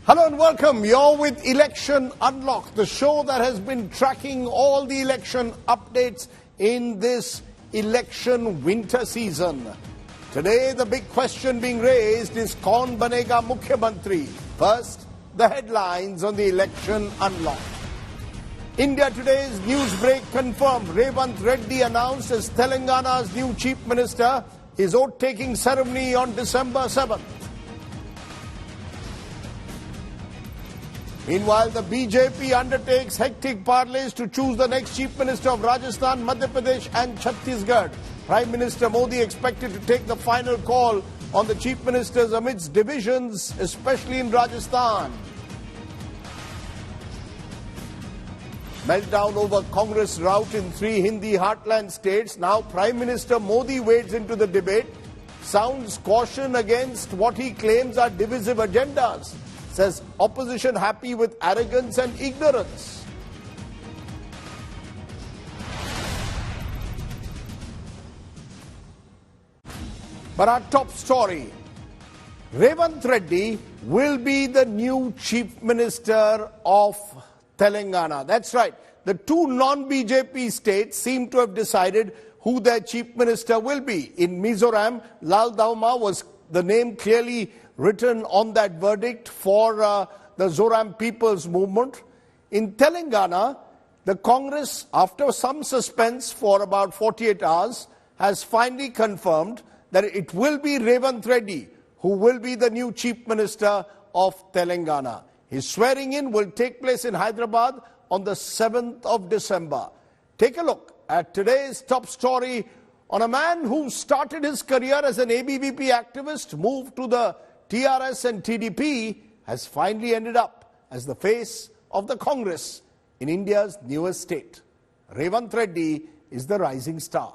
Hello and welcome. You're with Election Unlocked, the show that has been tracking all the election updates in this election winter season. Today, the big question being raised is Kaun Banega Mukhyamantri? First, the headlines on the Election Unlocked. India Today's news break confirmed Revant Reddy announced as Telangana's new Chief Minister. His oath-taking ceremony on December 7th. Meanwhile, the BJP undertakes hectic parlays to choose the next Chief Minister of Rajasthan, Madhya Pradesh and Chhattisgarh. Prime Minister Modi expected to take the final call on the Chief Ministers amidst divisions, especially in Rajasthan. Meltdown over Congress rout in 3 Hindi heartland states. Now Prime Minister Modi wades into the debate, sounds caution against what he claims are divisive agendas. Says opposition happy with arrogance and ignorance. But our top story, Revant Reddy will be the new Chief Minister of Telangana. That's right. The 2 non-BJP states seem to have decided who their Chief Minister will be. In Mizoram, Lal Dauma was the name clearly written on that verdict for the Zoram People's Movement. In Telangana, the Congress, after some suspense for about 48 hours, has finally confirmed that it will be Revant Reddy who will be the new Chief Minister of Telangana. His swearing in will take place in Hyderabad on the 7th of December. Take a look at today's top story on a man who started his career as an ABVP activist, moved to the TRS and TDP, has finally ended up as the face of the Congress in India's newest state. Revant Reddy is the rising star.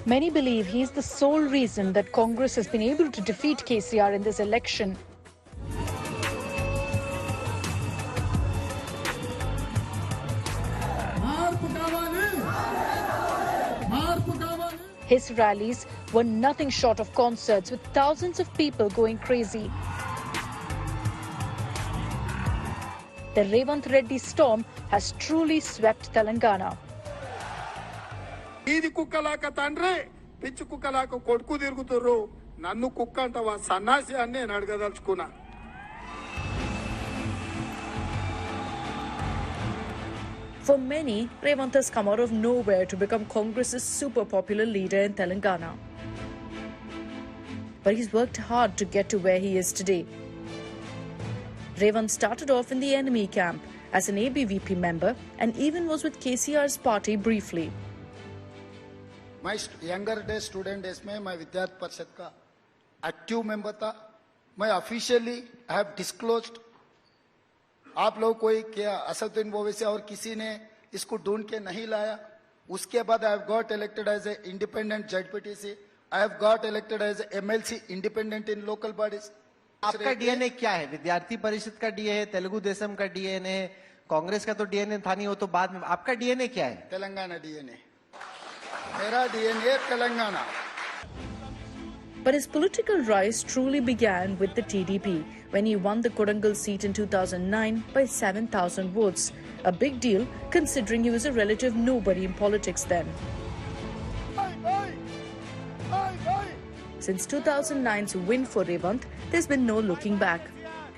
Many believe he is the sole reason that Congress has been able to defeat KCR in this election. His rallies were nothing short of concerts with thousands of people going crazy. The Revant Reddy storm has truly swept Telangana. Idi kukkalaka tandre, pichu kukkalaka kodku diruguturu, nannu kukka antava sannasi anni nenu adigadalchukuna. For many, Revant has come out of nowhere to become Congress's super popular leader in Telangana. But he's worked hard to get to where he is today. Revant started off in the enemy camp as an ABVP member and even was with KCR's party briefly. My younger day student days में मैं विद्यार्थी परिषद का active member था. मैं officially I have disclosed. आप लोग कोई क्या असदुद्दीन ओवैसी और किसी ने इसको ढूंढ के नहीं लाया. उसके बाद I have got elected as a independent ZPTC. I have got elected as a MLC independent in local bodies. आपका डीएनए क्या है? विद्यार्थी परिषद का डीएनए है, तेलुगु देशम का डीएनए है, कांग्रेस का तो डीएनए था नहीं, वो तो बाद में. आपका डीएनए क्या है? तेलंगाना डीएनए. मेरा DNA Telangana. But his political rise truly began with the TDP when he won the Kodangal seat in 2009 by 7,000 votes. A big deal considering he was a relative nobody in politics then. Since 2009's win for Revant, there's been no looking back.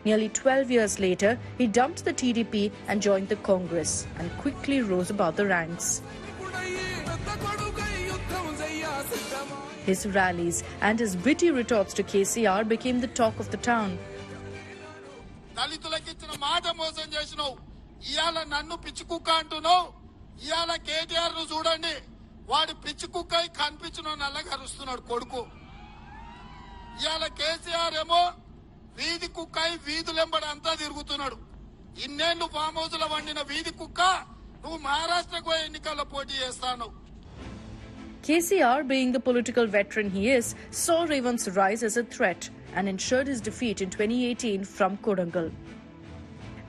Nearly 12 years later, he dumped the TDP and joined the Congress and quickly rose above the ranks. His rallies and his witty retorts to KCR became the talk of the town. దళితులకు ఇచ్చిన మాట మోసం చేసినావు. ఇయాల నన్ను పిచ్చి కుక్క అంటున్నావు. ఇయాల కేటీఆర్ ను చూడండి, వాడి పిచ్చి కుక్కై కనిపించిన నల్లగా అరుస్తున్నాడు కొడుకు. ఇయాల కేసీఆర్ ఏమో వీధి కుక్కై వీధులెంబడి అంతా తిరుగుతున్నాడు. ఇన్నేళ్లు ఫామ్ హౌస్ లో వండిన వీధి కుక్క నువ్వు మహారాష్ట్రకు ఎన్నికల్లో పోటీ చేస్తాను. KCR, being the political veteran he is, saw Revant's rise as a threat and ensured his defeat in 2018 from Kodangal.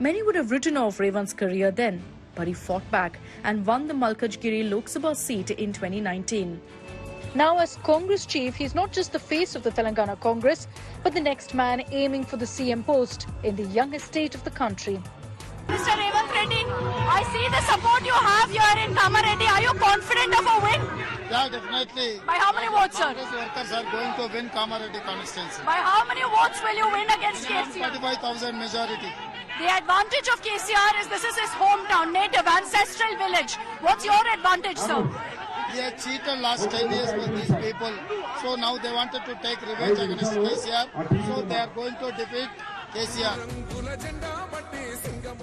Many would have written off Revant's career then, but he fought back and won the Malkajgiri Lok Sabha seat in 2019. Now as Congress chief, he's not just the face of the Telangana Congress, but the next man aiming for the CM post in the youngest state of the country. Mr. Revant Reddy, I see the support you have here in Kamareddy. Are you confident of a win? Yeah, definitely. By how many votes, sir? Congress workers are going to win Kamareddy constituency. By how many votes will you win against KCR? 45,000 majority. The advantage of KCR is this is his hometown, native, ancestral village. What's your advantage, sir? He had cheated last 10 years with these people. So now they wanted to take revenge against KCR. So they are going to defeat KCR.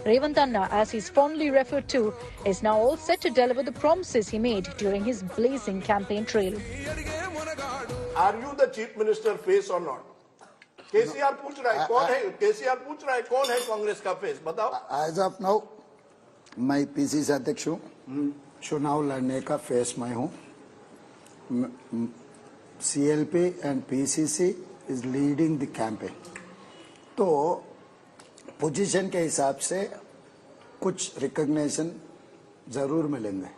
Revant Anna, as he's fondly referred to, is now all set to deliver the promises he made during his blazing campaign trail. Are you the chief minister face or not? KCR पूछ रहा है कौन है? KCR पूछ रहा है कौन है कांग्रेस का फेस? बताओ. As of now, मैं पीसीसी अध्यक्ष हूँ. चुनाव लड़ने का फेस मैं हूँ. CLP and PCC is leading the campaign. तो पोजीशन के हिसाब से कुछ रिकॉग्निशन जरूर मिलेंगे.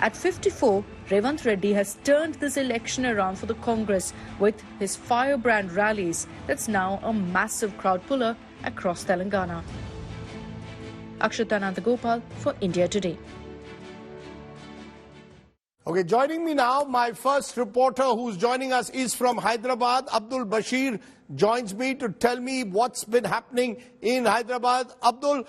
At 54, Revant Reddy has turned this election around for the Congress with his firebrand rallies. That's now a massive crowd puller across Telangana. Akshatha Gopal for India Today. Okay, joining me now, my first reporter who's joining us is from Hyderabad. Abdul Bashir joins me to tell me what's been happening in Hyderabad. Abdul,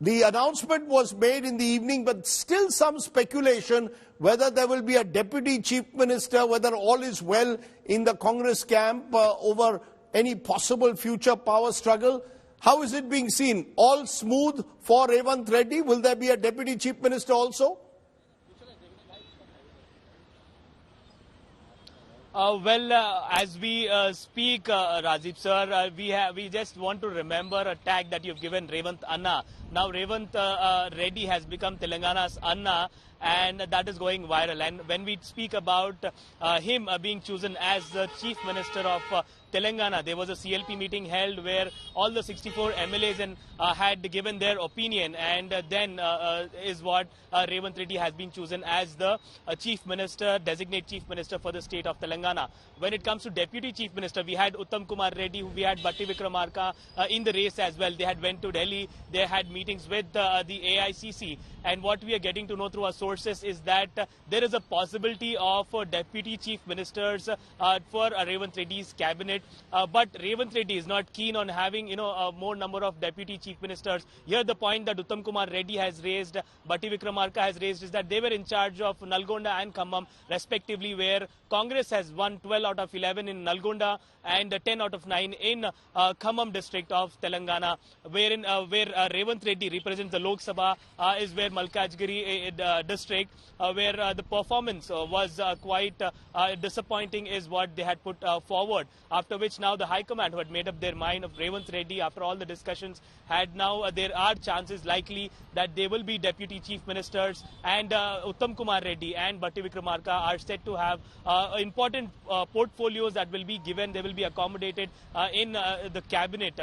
the announcement was made in the evening, but still some speculation whether there will be a deputy chief minister, whether all is well in the Congress camp over any possible future power struggle. How is it being seen? All smooth for Revant Reddy? Will there be a deputy chief minister also? As we speak, Rajiv sir, we just want to remember a tag that you've given Revant Anna. Now Revant Reddy has become Telangana's Anna, and that is going viral. And when we speak about him being chosen as the Chief Minister of Telangana, there was a CLP meeting held where all the 64 MLAs had given their opinion, and then is what Revant Reddy has been chosen as the Chief Minister, designate Chief Minister for the state of Telangana. When it comes to Deputy Chief Minister, we had Uttam Kumar Reddy, we had Batti Vikramarka in the race as well. They had went to Delhi, they had meetings with the AICC, and what we are getting to know through our sources is that there is a possibility of Deputy Chief Ministers for Revant Reddy's cabinet. But Revant Reddy is not keen on having, a more number of deputy chief ministers. Here the point that Uttam Kumar Reddy has raised, Batti Vikramarka has raised, is that they were in charge of Nalgonda and Khammam respectively, where Congress has won 12 out of 11 in Nalgonda and 10 out of 9 in Khammam district of Telangana, where Revant Reddy represents the Lok Sabha, is where Malkajgiri district, where the performance was quite disappointing, is what they had put forward. After which now the High Command, who had made up their mind of Revant Reddy after all the discussions, had now there are chances likely that they will be deputy chief ministers, and Uttam Kumar Reddy and Batti Vikramarka are said to have important portfolios that will be given. They will be accommodated in the cabinet,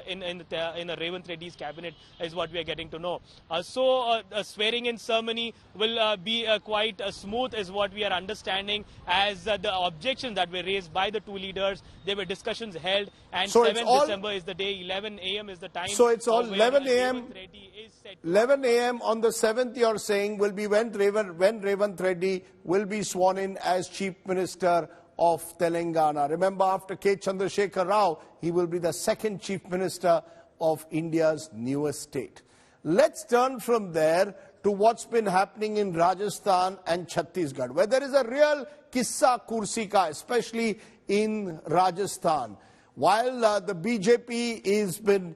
in Revant Reddy's cabinet, is what we are getting to know. So a swearing-in ceremony will be quite smooth, is what we are understanding, as the objections that were raised by the two leaders, there were discussions held, and so 7th December is the day, 11 a.m. is the time. So it's all 11 a.m. 11 a.m. on the 7th, you're saying, will be when Revant Reddy will be sworn in as Chief Minister of Telangana. Remember, after K. Chandrasekhar Rao, he will be the second Chief Minister of India's newest state. Let's turn from there to what's been happening in Rajasthan and Chhattisgarh, where there is a real kissa kursi ka, especially in Rajasthan. While the BJP has been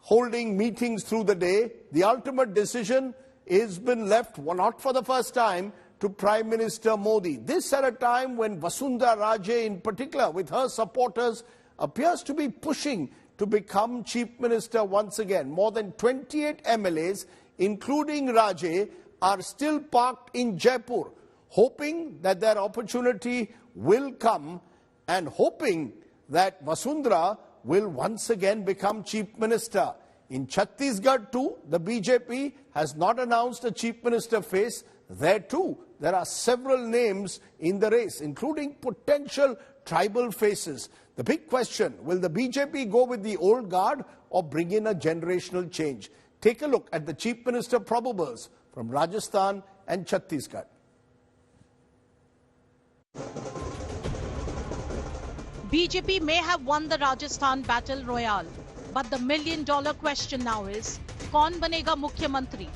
holding meetings through the day, the ultimate decision has been left, not for the first time, to Prime Minister Modi. This at a time when Vasundhara Raje in particular, with her supporters, appears to be pushing to become Chief Minister once again. More than 28 MLAs, including Raje, are still parked in Jaipur, hoping that their opportunity will come and hoping that Vasundhara will once again become Chief Minister. In Chhattisgarh too, the BJP has not announced a chief minister face. There too, there are several names in the race, including potential tribal faces. The big question, will the BJP go with the old guard or bring in a generational change? Take a look at the chief minister probables from Rajasthan and Chhattisgarh. BJP may have won the Rajasthan battle royale, but the million-dollar question now is, kaun banega Mukhyamantri?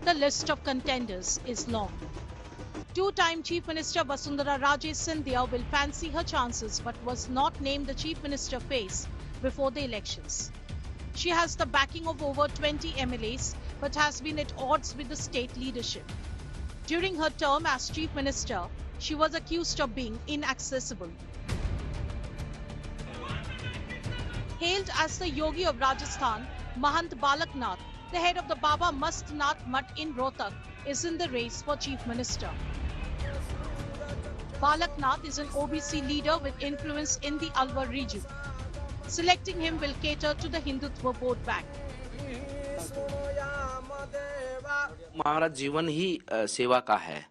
The list of contenders is long. Two-time Chief Minister Vasundhara Raje Scindia will fancy her chances but was not named the Chief Minister face before the elections. She has the backing of over 20 MLAs but has been at odds with the state leadership. During her term as Chief Minister, she was accused of being inaccessible. Hailed as the Yogi of Rajasthan, Mahant Balaknath, the head of the Baba Mast Nath Mutt in Rohtak, is in the race for Chief Minister. Balaknath is an OBC leader with influence in the Alwar region. Selecting him will cater to the Hindutva vote bank. हमारा जीवन ही सेवा का है,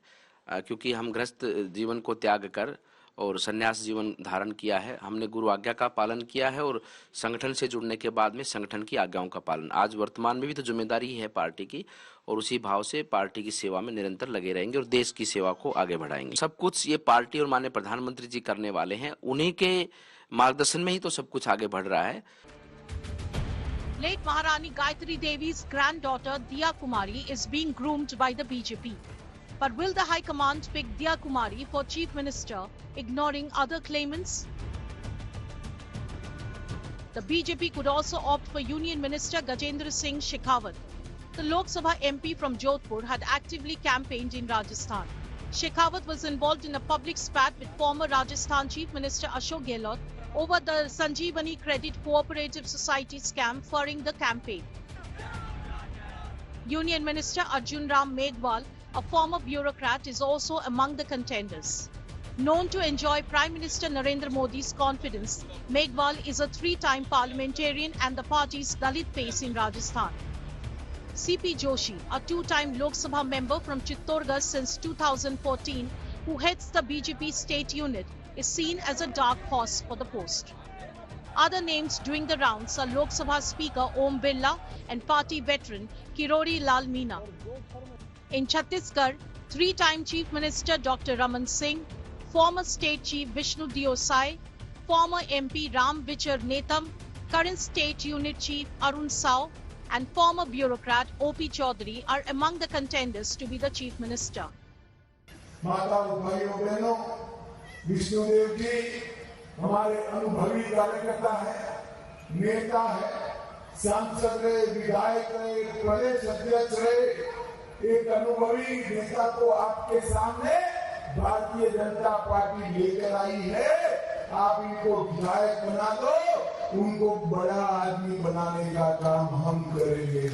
क्योंकि हम गृहस्थ जीवन को त्याग कर और संन्यास जीवन धारण किया है। हमने गुरु आज्ञा का पालन किया है और संगठन से जुड़ने के बाद में संगठन की आज्ञाओं का पालन। आज वर्तमान में भी तो जिम्मेदारी है पार्टी की, और उसी भाव से पार्टी की सेवा में निरंतर लगे रहेंगे और देश की सेवा को आगे बढ़ाएंगे। सब कुछ ये पार्टी और माननीय प्रधानमंत्री जी करने वाले हैं, उन्हीं के मार्गदर्शन में ही तो सब कुछ आगे बढ़ रहा है। Late Maharani Gayatri Devi's granddaughter Diya Kumari is being groomed by the BJP. But will the High Command pick Diya Kumari for Chief Minister, ignoring other claimants? The BJP could also opt for Union Minister Gajendra Singh Shekhawat. The Lok Sabha MP from Jodhpur had actively campaigned in Rajasthan. Shekhawat was involved in a public spat with former Rajasthan Chief Minister Ashok Gehlot over the Sanjeevani Credit Cooperative Society scam during the campaign. Union Minister Arjun Ram Meghwal, a former bureaucrat, is also among the contenders. Known to enjoy Prime Minister Narendra Modi's confidence, Meghwal is a three-time parliamentarian and the party's Dalit face in Rajasthan. CP Joshi, a two-time Lok Sabha member from Chittorgarh since 2014, who heads the BJP state unit, is seen as a dark horse for the post. Other names doing the rounds are Lok Sabha Speaker Om Birla and party veteran Kirori Lal Meena. In Chhattisgarh, three-time Chief Minister Dr. Raman Singh, former State Chief Vishnu Diosai, former MP Ram Vichar Netam, current State Unit Chief Arun Sao, and former bureaucrat O.P. Chaudhary are among the contenders to be the Chief Minister. Vishnudeo जी हमारे अनुभवी कार्यकर्ता है, नेता है, सांसद रहे, विधायक रहे, प्रदेश अध्यक्ष रहे। एक अनुभवी नेता को आपके सामने भारतीय जनता पार्टी लेकर आई है। आप इनको विधायक बना दो, उनको बड़ा आदमी बनाने का काम हम करेंगे।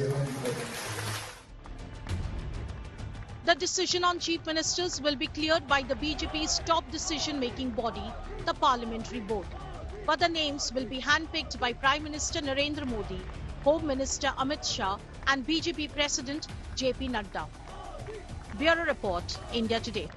The decision on chief ministers will be cleared by the BJP's top decision-making body, the Parliamentary Board. But the names will be handpicked by Prime Minister Narendra Modi, Home Minister Amit Shah, and BJP President JP Nadda. Bureau Report, India Today.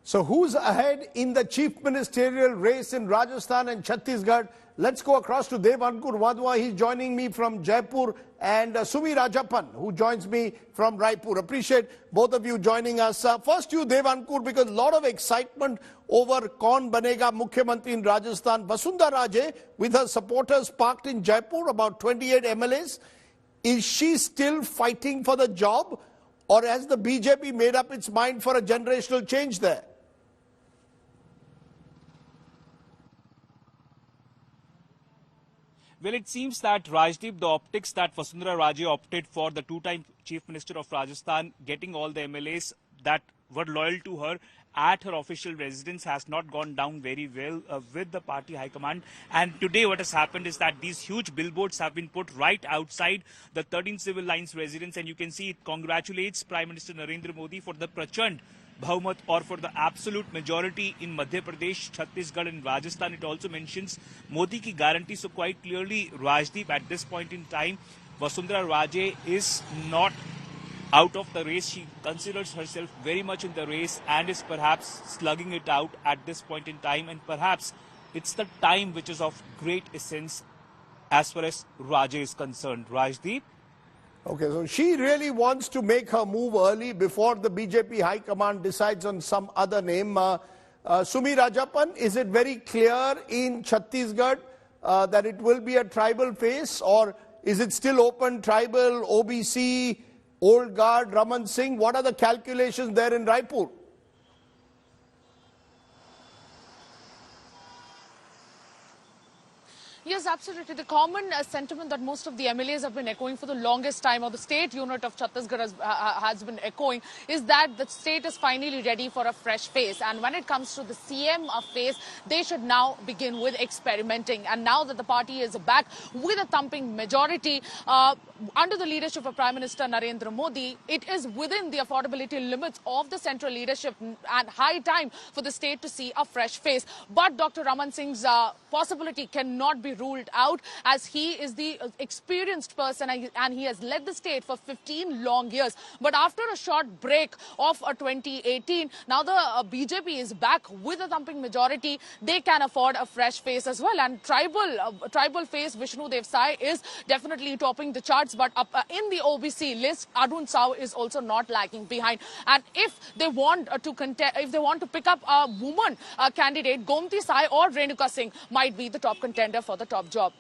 So who's ahead in the chief ministerial race in Rajasthan and Chhattisgarh? Let's go across to Dev Ankur Wadhwa. He's joining me from Jaipur, and Sumi Rajapan, who joins me from Raipur. Appreciate both of you joining us. First you, Dev Ankur, because a lot of excitement over Kaun Banega Mukhyamantri in Rajasthan. Vasundhara Raje, with her supporters parked in Jaipur, about 28 MLAs. Is she still fighting for the job, or has the BJP made up its mind for a generational change there? Well, it seems that Rajdeep, the optics that Vasundhara Raje opted for, the two-time Chief Minister of Rajasthan, getting all the MLAs that were loyal to her at her official residence, has not gone down very well with the party high command. And today what has happened is that these huge billboards have been put right outside the 13 Civil Lines residence, and you can see it congratulates Prime Minister Narendra Modi for the Prachand Bahumat or for the absolute majority in Madhya Pradesh, Chhattisgarh and Rajasthan. It also mentions Modi ki guarantee. So quite clearly, Rajdeep, at this point in time, Vasundhara Raje is not out of the race. She considers herself very much in the race and is perhaps slugging it out at this point in time. And perhaps it's the time which is of great essence as far as Raje is concerned. Rajdeep? Okay, so she really wants to make her move early before the BJP High Command decides on some other name. Sumi Rajapan, is it very clear in Chhattisgarh that it will be a tribal face, or is it still open, tribal, OBC, Old Guard, Raman Singh? What are the calculations there in Raipur? Yes, absolutely. The common sentiment that most of the MLAs have been echoing for the longest time, or the state unit of Chhattisgarh has been echoing, is that the state is finally ready for a fresh phase. And when it comes to the CM phase, they should now begin with experimenting. And now that the party is back with a thumping majority, under the leadership of Prime Minister Narendra Modi, it is within the affordability limits of the central leadership and high time for the state to see a fresh face. But Dr. Raman Singh's possibility cannot be ruled out, as he is the experienced person and he has led the state for 15 long years. But after a short break of 2018, now the BJP is back with a thumping majority. They can afford a fresh face as well. And tribal face Vishnu Dev Sai is definitely topping the charts. But in the OBC list, Arun Sao is also not lagging behind. And if they want to pick up a woman candidate, Gomti Sai or Renuka Singh might be the top contender for the top job.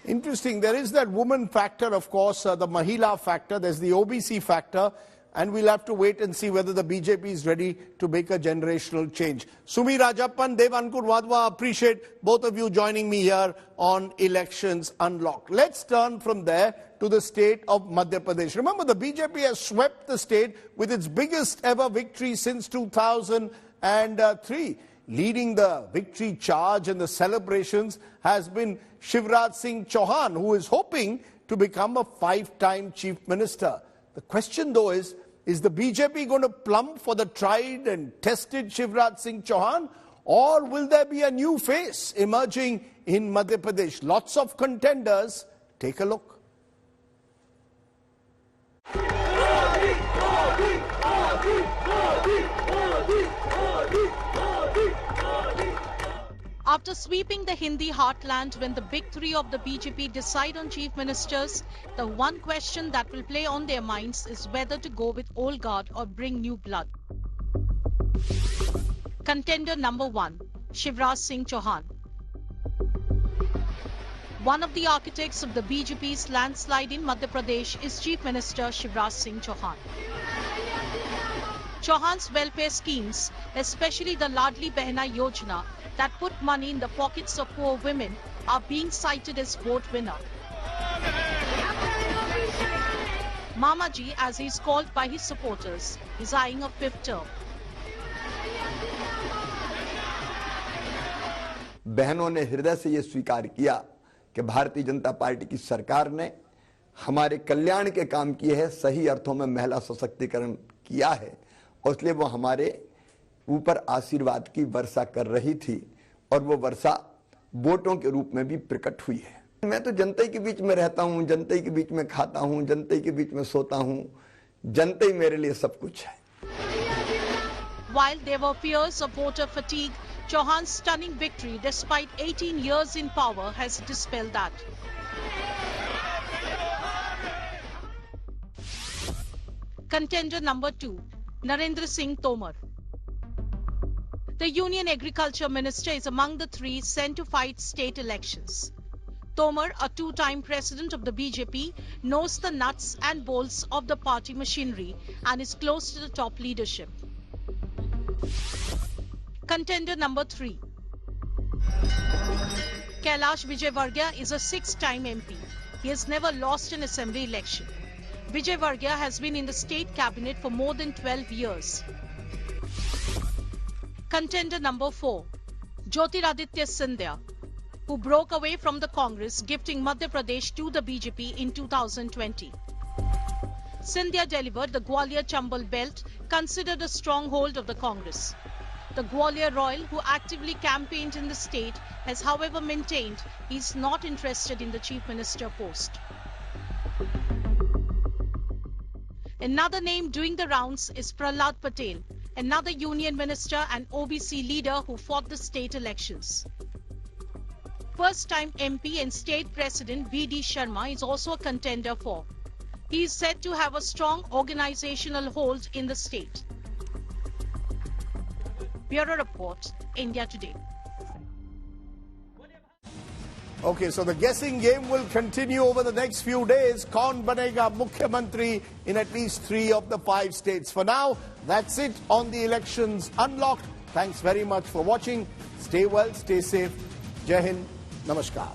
Interesting. There is that woman factor, of course, the Mahila factor. There's the OBC factor. And we'll have to wait and see whether the BJP is ready to make a generational change. Sumi Rajapan, Dev Ankur Wadhwa, appreciate both of you joining me here on Elections Unlocked. Let's turn from there to the state of Madhya Pradesh. Remember, the BJP has swept the state with its biggest ever victory since 2003. Leading the victory charge and the celebrations has been Shivraj Singh Chauhan, who is hoping to become a 5-time chief minister. The question, though, is the BJP going to plumb for the tried and tested Shivraj Singh Chauhan, or will there be a new face emerging in Madhya Pradesh? Lots of contenders. Take a look. After sweeping the Hindi heartland when the big three of the BJP decide on chief ministers, the one question that will play on their minds is whether to go with old guard or bring new blood. Contender number 1, Shivraj Singh Chauhan. One of the architects of the BJP's landslide in Madhya Pradesh is Chief Minister Shivraj Singh Chauhan. Chauhan's welfare schemes, especially the Ladli Behna Yojana, that put money in the pockets of poor women, are being cited as vote winner. Mamaji, as he is called by his supporters, is eyeing a 5th term. बहनों ने हृदय से ये स्वीकार किया कि Bharatiya Janata party की सरकार ने हमारे कल्याण के काम किए हैं, सही अर्थों में महिला सशक्तिकरण किया है, और इसलिए वो हमारे ऊपर आशीर्वाद की वर्षा कर रही थी, और वो वर्षा वोटों के रूप में भी प्रकट हुई है। मैं तो जनता के बीच में रहता हूं, जनता के बीच में खाता हूं, जनता के बीच में सोता हूं, जनता ही मेरे लिए सब कुछ है। While there were fears of voter fatigue, Chauhan's stunning victory despite 18 years in power has dispelled that. Contender number 2, Narendra Singh Tomar. The Union Agriculture Minister is among the three sent to fight state elections. Tomar, a 2-time president of the BJP, knows the nuts and bolts of the party machinery and is close to the top leadership. Contender number 3. Kailash Vijayvargiya is a 6-time MP. He has never lost an assembly election. Vijayvargiya has been in the state cabinet for more than 12 years. Contender number 4. Jyotiraditya Scindia, who broke away from the Congress, gifting Madhya Pradesh to the BJP in 2020. Scindia delivered the Gwalior-Chambal belt, considered a stronghold of the Congress. The Gwalior Royal, who actively campaigned in the state, has however maintained he is not interested in the Chief Minister post. Another name doing the rounds is Prahlad Patel, another Union Minister and OBC leader who fought the state elections. First-time MP and State President V.D. Sharma is also a contender for. He is said to have a strong organizational hold in the state. Bureau Report, India Today. Okay, so the guessing game will continue over the next few days. Kaun banega Mukhyamantri in at least 3 of the 5 states. For now, that's it on the Elections Unlocked. Thanks very much for watching. Stay well, stay safe. Jai Hind, Namaskar.